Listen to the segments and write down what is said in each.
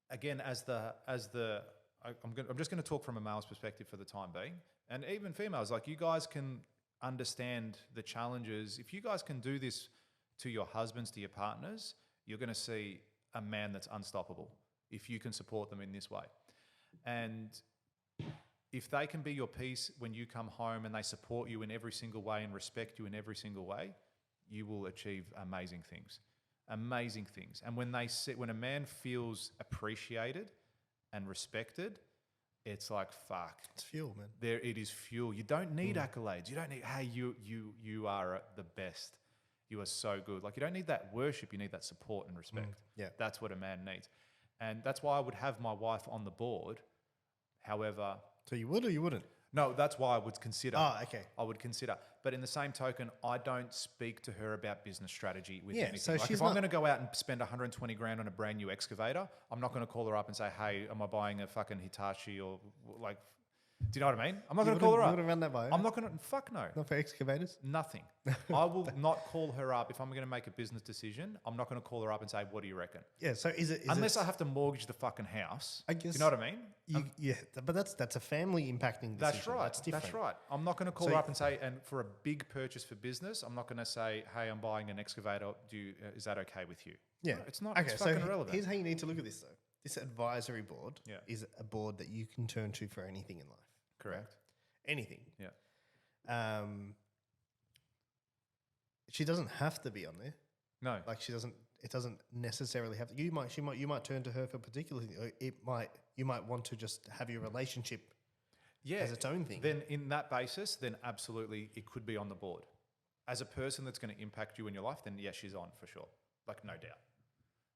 again, I'm just going to talk from a male's perspective for the time being, and even females. Like, you guys can understand the challenges. If you guys can do this to your husbands, to your partners, you're going to see a man that's unstoppable if you can support them in this way. And if they can be your peace when you come home and they support you in every single way and respect you in every single way, you will achieve amazing things. Amazing things. And when a man feels appreciated and respected, it's like, fuck. It's fuel, man. It is fuel. You don't need accolades. You don't need, hey, you are the best. You are so good. Like, you don't need that worship. You need that support and respect. Yeah. That's what a man needs. And that's why I would have my wife on the board. However... So you would or you wouldn't? No, that's why I would consider. Oh, okay. I would consider. But in the same token, I don't speak to her about business strategy with anything. So like, if I'm going to go out and spend 120 grand on a brand new excavator, I'm not going to call her up and say, hey, am I buying a fucking Hitachi or like... Do you know what I mean? I'm not going to call her up. You wouldn't run that by her? I'm not going to... Fuck no. Not for excavators? Nothing. I will not call her up. If I'm going to make a business decision, I'm not going to call her up and say, what do you reckon? Yeah, so Unless I have to mortgage the fucking house. I guess... Do you know what I mean? Yeah, but that's a family impacting decision. That's right. That's different. That's right. I'm not going to call her up and say, and for a big purchase for business, I'm not going to say, hey, I'm buying an excavator. Is that okay with you? Yeah. No, it's not. Okay, It's so fucking irrelevant. here's how you need to look at this, though. This advisory board Yeah. is a board that you can turn to for anything in life. Correct. Anything. Yeah. She doesn't have to be on there. No. Like, she doesn't. It doesn't necessarily have to. You might turn to her for particular things. You might want to just have your relationship as its own thing. Then in that basis, then absolutely it could be on the board. As a person that's going to impact you in your life, then yes, she's on for sure. Like, no doubt.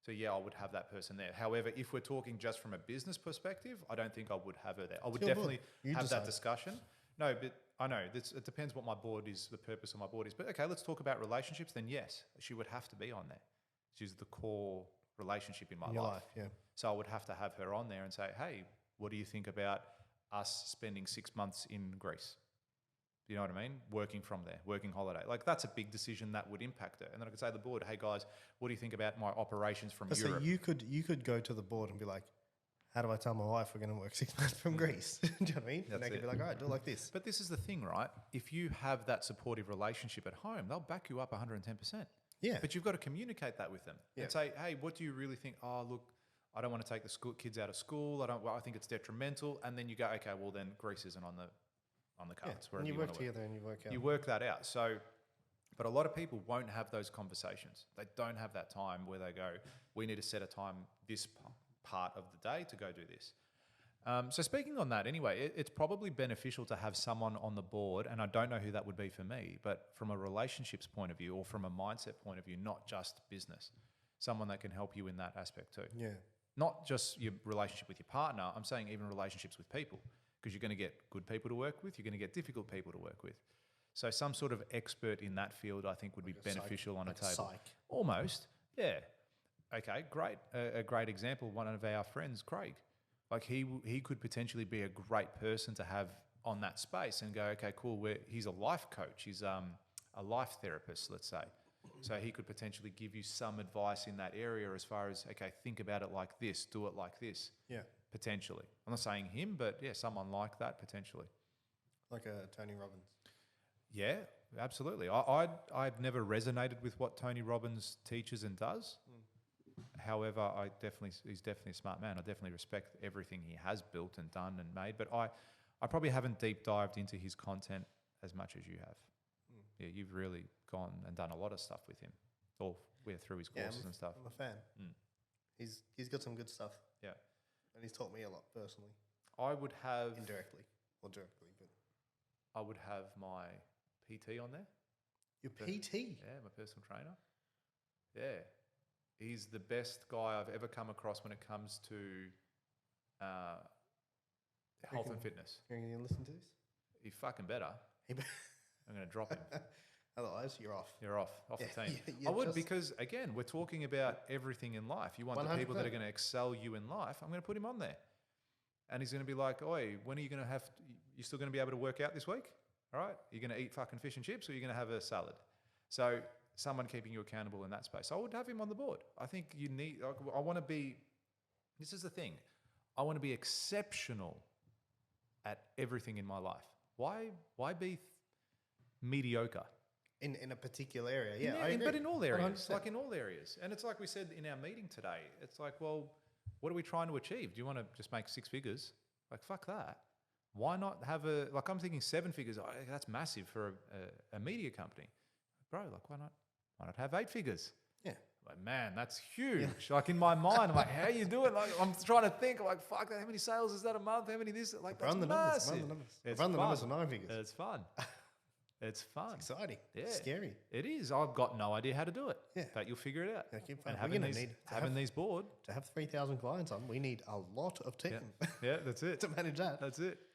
So yeah, I would have that person there. However, if we're talking just from a business perspective, I don't think I would have her there. I would definitely have that discussion. No, but I know it depends what my board is, the purpose of my board is. But okay, let's talk about relationships. Then yes, she would have to be on there. She's the core relationship in my life. Yeah. So I would have to have her on there and say, hey, what do you think about us spending 6 months in Greece? You know what I mean? Working from there, working holiday. Like, that's a big decision that would impact her. And then I could say to the board, hey guys, what do you think about my operations from Europe? So you could go to the board and be like, how do I tell my wife we're going to work 6 months from Greece? Do you know what I mean? And they could be like, all right, do it like this. But this is the thing, right? If you have that supportive relationship at home, they'll back you up 110%. Yeah. But you've got to communicate that with them and say, hey, what do you really think? Oh, look, I don't want to take the kids out of school. I think it's detrimental. And then you go, okay, well then Greece isn't on the cards. And you work together and you work out. You work that out. So, but a lot of people won't have those conversations. They don't have that time where they go, we need to set a time this part of the day to go do this. So speaking on that anyway, it's probably beneficial to have someone on the board, and I don't know who that would be for me, but from a relationships point of view or from a mindset point of view, not just business, someone that can help you in that aspect too. Yeah. Not just your relationship with your partner, I'm saying even relationships with people, because you're going to get good people to work with, you're going to get difficult people to work with. So some sort of expert in that field I think would be beneficial on a table. Psych. Almost, yeah. Okay, great. A great example, one of our friends, Craig. Like, he could potentially be a great person to have on that space and go, okay, cool, he's a life coach, he's a life therapist, let's say. So he could potentially give you some advice in that area as far as, okay, think about it like this, do it like this. Yeah. Potentially. I'm not saying him, but yeah, someone like that potentially. Like a Tony Robbins. Yeah, absolutely. I've never resonated with what Tony Robbins teaches and does. However, he's definitely a smart man. I definitely respect everything he has built and done and made, but I probably haven't deep dived into his content as much as you have. Yeah, you've really gone and done a lot of stuff with him, or through his courses and stuff. I'm a fan. He's got some good stuff. Yeah, and he's taught me a lot personally. I would have indirectly or directly, but I would have my PT on there. Your PT? Yeah, my personal trainer. Yeah. He's the best guy I've ever come across when it comes to health and fitness. Are you going to listen to this? He fucking better. I'm going to drop him. Otherwise, you're off. You're off the team. I would, because, again, we're talking about everything in life. You want 100%. The people that are going to excel you in life. I'm going to put him on there. And he's going to be like, oi, when are you going to you still going to be able to work out this week? All right? You're going to eat fucking fish and chips, or you're going to have a salad? So someone keeping you accountable in that space. I would have him on the board. I think you need, I want to be This is the thing. I want to be exceptional at everything in my life. Why be mediocre? In a particular area, yeah, Yeah, I agree. but in all areas, 100%. like in all areas. And it's like we said in our meeting today, it's like, well, what are we trying to achieve? Do you want to just make 6 figures? Like, fuck that. Why not have like I'm thinking 7 figures. Oh, that's massive for a media company. Bro, like, why not have 8 figures? Yeah. Like, man, that's huge. Like in my mind, I'm like, how you doing? Like, I'm trying to think, like, fuck, how many sales is that a month? How many this? Like, that's Run the massive. numbers. It's Run the numbers fun. of 9 figures. It's fun. It's fun. It's exciting. Yeah. It's scary. It is. I've got no idea how to do it. Yeah. But you'll figure it out. Yeah, keep And fun. We're having gonna having these board. To have 3,000 clients on, we need a lot of team Yeah, that's it. to manage that. That's it.